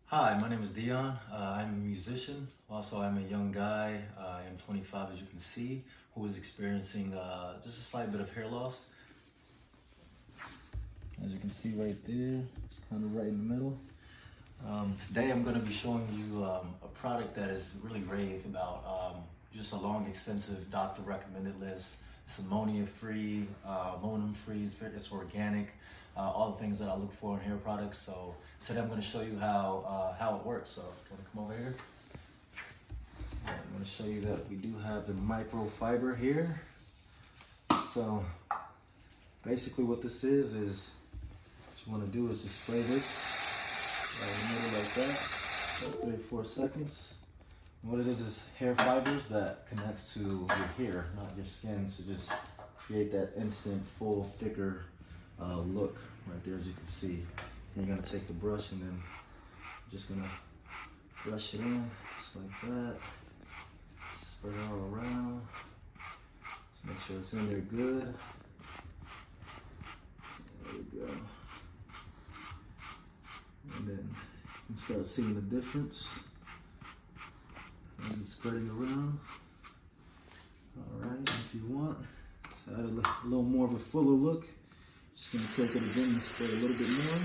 Hi, my name is Dion. I'm a musician. Also, I'm a young guy. I am 25, as you can see, who is experiencing just a slight bit of hair loss. As you can see right there, it's kind of right in the middle. Today, I'm going to be showing you a product that is really raved about. Just a long, extensive doctor recommended list. It's ammonia-free, aluminum-free, it's organic, all the things that I look for in hair products. So today I'm going to show you how it works. So I'm going to come over here. I'm going to show you that we do have the microfiber here. So basically what this is what you want to do is just spray this right in the middle like that, 3 or 4 seconds. And what it is hair fibers that connects to your hair, not your skin, to just create that instant, full, thicker look right there, as you can see. And you're gonna take the brush and then you're just gonna brush it in, just like that. Spread it all around. Just make sure it's in there good. There we go. And then you start seeing the difference as it's spreading around. All right, if you want to add a little more of a fuller look, just gonna take it again and spread a little bit more.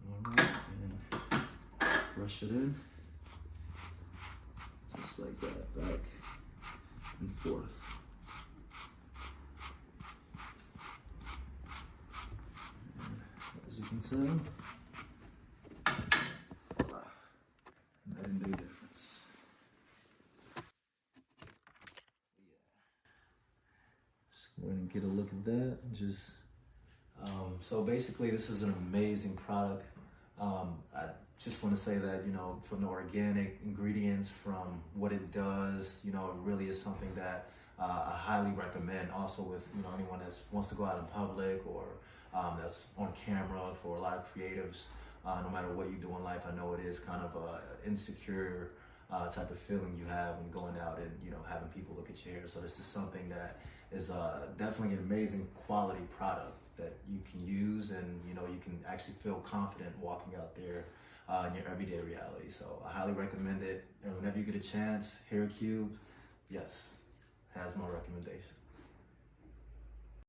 All right, and brush it in, just like that, back and forth. And as you can tell, that didn't make a difference. Just go ahead and get a look at that. So basically, this is an amazing product. I just want to say that, from the organic ingredients, from what it does, it really is something that I highly recommend. Also with, anyone that wants to go out in public or that's on camera. For a lot of creatives, no matter what you do in life, I know it is kind of an insecure type of feeling you have when going out and having people look at your hair. So this is something that is definitely an amazing quality product that you can use, and you can actually feel confident walking out there in your everyday reality. So I highly recommend it, and whenever you get a chance, HairCubed, yes, has my recommendation.